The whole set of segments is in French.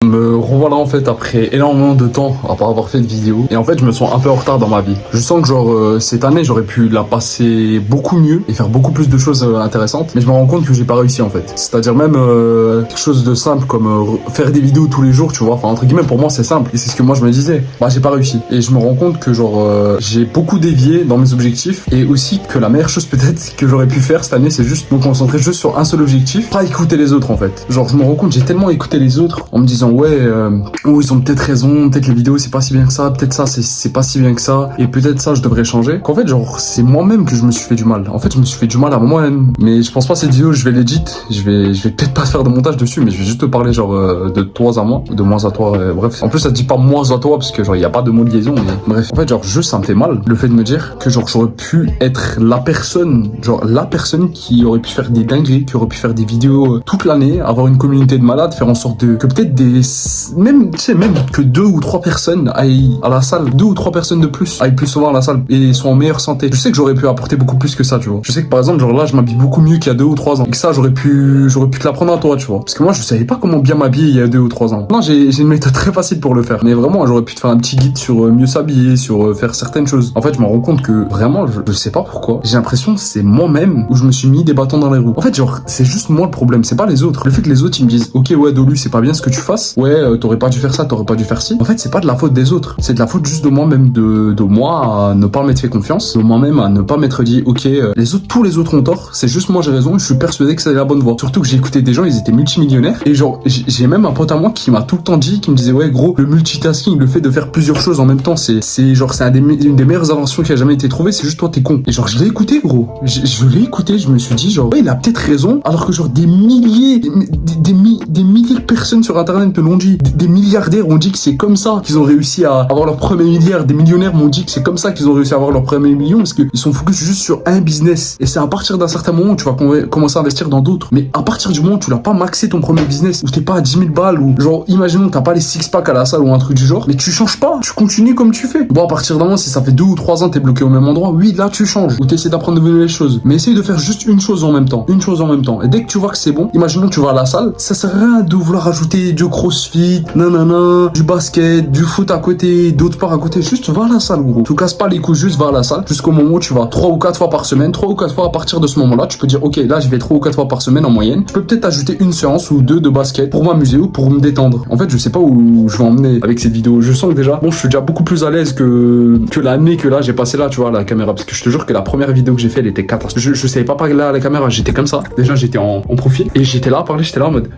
me revoilà en fait après énormément de temps à pas avoir fait de vidéo. Et en fait, je me sens un peu en retard dans ma vie. Je sens que genre cette année, j'aurais pu la passer beaucoup mieux et faire beaucoup plus de choses intéressantes. Mais je me rends compte que j'ai pas réussi en fait. C'est-à-dire même quelque chose de simple comme faire des vidéos tous les jours, tu vois. Enfin, entre guillemets, pour moi, c'est simple. Et c'est ce que moi je me disais. Bah, j'ai pas réussi. Et je me rends compte que genre j'ai beaucoup dévié dans mes objectifs. Et aussi que la meilleure chose peut-être que j'aurais pu faire cette année, c'est juste me concentrer juste sur un seul objectif. Pas écouter les autres en fait. Genre, je me rends compte, j'ai tellement écouté les autres en me disant ouais, oh, ils ont peut-être raison, peut-être les vidéos c'est pas si bien que ça, peut-être ça c'est pas si bien que ça, et peut-être ça je devrais changer. Qu'en fait, genre, c'est moi-même que je me suis fait du mal. En fait, je me suis fait du mal à moi-même. Mais je pense pas cette vidéo, je vais l'edit. Je vais peut-être pas faire de montage dessus, mais je vais juste te parler genre de toi à moi, de moi à toi. Bref. En plus, ça te dit pas moi à toi parce que genre y a pas de mot de liaison. Mais bref. En fait, genre juste ça me fait mal le fait de me dire que genre j'aurais pu être la personne qui aurait pu faire des dingueries, qui aurait pu faire des vidéos toute l'année, avoir une communauté de malades, faire en sorte que peut-être même que 2 ou 3 personnes aillent à la salle, 2 ou 3 personnes de plus aillent plus souvent à la salle et sont en meilleure santé. Je sais que j'aurais pu apporter beaucoup plus que ça, tu vois. Je sais que par exemple, genre là, je m'habille beaucoup mieux qu'il y a 2 ou 3 ans. Et que ça, j'aurais pu te l'apprendre à toi, tu vois. Parce que moi, je savais pas comment bien m'habiller il y a 2 ou 3 ans. Non, j'ai une méthode très facile pour le faire. Mais vraiment, j'aurais pu te faire un petit guide sur mieux s'habiller, sur faire certaines choses. En fait, je me rends compte que vraiment, je sais pas pourquoi. J'ai l'impression que c'est moi-même où je me suis mis des bâtons dans les roues. En fait, genre, c'est juste moi le problème. C'est pas les autres. Le fait que les autres, ils me disent, ok, ouais, Dolu, c'est pas bien ce que tu fasses. Ouais, t'aurais pas dû faire ça, t'aurais pas dû faire ci. En fait, c'est pas de la faute des autres. C'est de la faute juste de moi-même, de moi à ne pas m'être fait confiance, de moi-même à ne pas m'être dit, ok, tous les autres ont tort. C'est juste moi j'ai raison. Et je suis persuadé que c'est la bonne voie. Surtout que j'ai écouté des gens, ils étaient multimillionnaires. Et genre, j'ai même un pote à moi qui m'a tout le temps dit, qui me disait, ouais, gros, le multitasking, le fait de faire plusieurs choses en même temps, c'est une des meilleures inventions qui a jamais été trouvée. C'est juste toi, t'es con. Et genre, je l'ai écouté, gros. Je l'ai écouté. Je me suis dit, genre, ouais, il a peut-être raison. Alors que genre des milliers de personnes sur Internet te l'ont dit. Des milliardaires ont dit que c'est comme ça qu'ils ont réussi à avoir leur premier milliard. Des millionnaires m'ont dit que c'est comme ça qu'ils ont réussi à avoir leur premier million parce qu'ils sont focus juste sur un business. Et c'est à partir d'un certain moment où tu vas commencer à investir dans d'autres. Mais à partir du moment où tu l'as pas maxé ton premier business, où t'es pas à 10 000 balles, ou genre, imaginons que t'as pas les six-packs à la salle ou un truc du genre, mais tu changes pas. Tu continues comme tu fais. Bon, à partir d'un moment, si ça fait 2 ou 3 ans t'es bloqué au même endroit, oui, là tu changes. Ou t'essaies d'apprendre de nouvelles choses. Mais essaye de faire juste une chose en même temps. Une chose en même temps. Et dès que tu vois que c'est bon, imaginons que tu vas à la salle, ça sert à rien de vouloir ajouter du crossfit, nanana, du basket, du foot à côté, d'autres sports à côté. Juste va à la salle, gros. Tu casses pas les couilles, juste va à la salle. Jusqu'au moment où tu vas 3 ou 4 fois par semaine. 3 ou 4 fois à partir de ce moment-là, tu peux dire, ok, là, je vais 3 ou 4 fois par semaine en moyenne. Je peux peut-être ajouter une séance ou 2 de basket pour m'amuser ou pour me détendre. En fait, je sais pas où je vais emmener avec cette vidéo. Je sens que déjà, bon, je suis déjà beaucoup plus à l'aise que l'année que là, j'ai passé là, tu vois, à la caméra. Parce que je te jure que la première vidéo que j'ai fait, elle était catastrophique. Je savais pas parler à la caméra, j'étais comme ça. Déjà, j'étais en profil et j'étais là à parler, j'étais là en mode,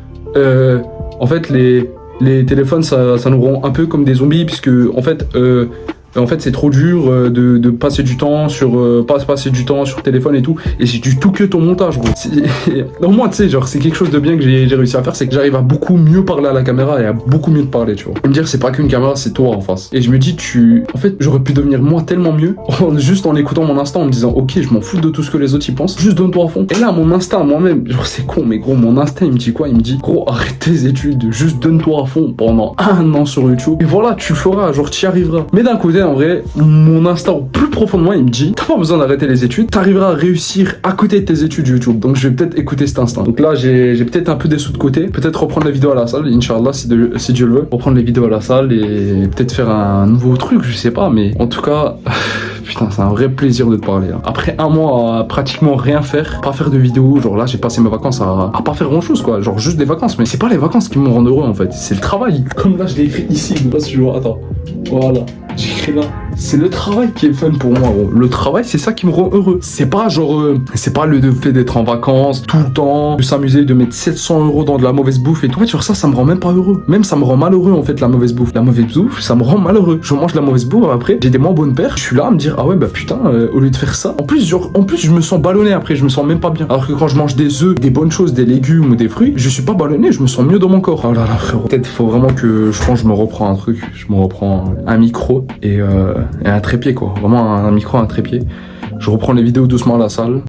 en fait, les téléphones, ça nous rend un peu comme des zombies, puisque, en fait, c'est trop dur de passer du temps sur passer du temps sur téléphone et tout. Et j'ai dû tout que ton montage, gros. Au moins, tu sais, genre, c'est quelque chose de bien que j'ai réussi à faire, c'est que j'arrive à beaucoup mieux parler à la caméra et à beaucoup mieux te parler, tu vois. Et me dire, c'est pas qu'une caméra, c'est toi en face. Et je me dis, en fait, j'aurais pu devenir moi tellement mieux juste en écoutant mon instinct, en me disant, ok, je m'en fous de tout ce que les autres y pensent, juste donne-toi à fond. Et là, mon instinct, moi-même, genre, c'est con, mais gros, mon instinct, il me dit quoi? Il me dit, gros, arrête tes études, juste donne-toi à fond pendant 1 an sur YouTube. Et voilà, tu le feras, genre, tu y arriveras. Mais d'un côté, en vrai, mon instinct au plus profond de moi, il me dit, t'as pas besoin d'arrêter les études, t'arriveras à réussir à côté de tes études YouTube. Donc je vais peut-être écouter cet instinct. Donc là, j'ai peut-être un peu des sous de côté, peut-être reprendre les vidéos à la salle, Inch'Allah, si Dieu le veut, reprendre les vidéos à la salle et peut-être faire un nouveau truc, je sais pas, mais en tout cas, putain, c'est un vrai plaisir de te parler. Hein. Après 1 mois à pratiquement rien faire, pas faire de vidéos, genre là, j'ai passé mes vacances à pas faire grand chose, quoi, genre juste des vacances, mais c'est pas les vacances qui me rendent heureux en fait, c'est le travail. Comme là, je l'ai écrit ici, je sais pas si tu vois, attends, voilà. J'ai écrit là. C'est le travail qui est fun pour moi, gros. Le travail, c'est ça qui me rend heureux. C'est pas genre, c'est pas le fait d'être en vacances tout le temps, de s'amuser, de mettre 700 € dans de la mauvaise bouffe et tout. En fait, sur ça me rend même pas heureux. Même ça me rend malheureux en fait, la mauvaise bouffe. La mauvaise bouffe, ça me rend malheureux. Je mange la mauvaise bouffe après, j'ai des moins bonnes paires. Je suis là à me dire, ah ouais, bah putain, au lieu de faire ça. En plus, je me sens ballonné après, je me sens même pas bien. Alors que quand je mange des œufs, des bonnes choses, des légumes ou des fruits, je suis pas ballonné, je me sens mieux dans mon corps. Oh là là, frérot. Peut-être faut vraiment que je pense je me reprends un truc. Je me reprends un micro et un trépied quoi, vraiment un micro, un trépied. Je reprends les vidéos doucement à la salle.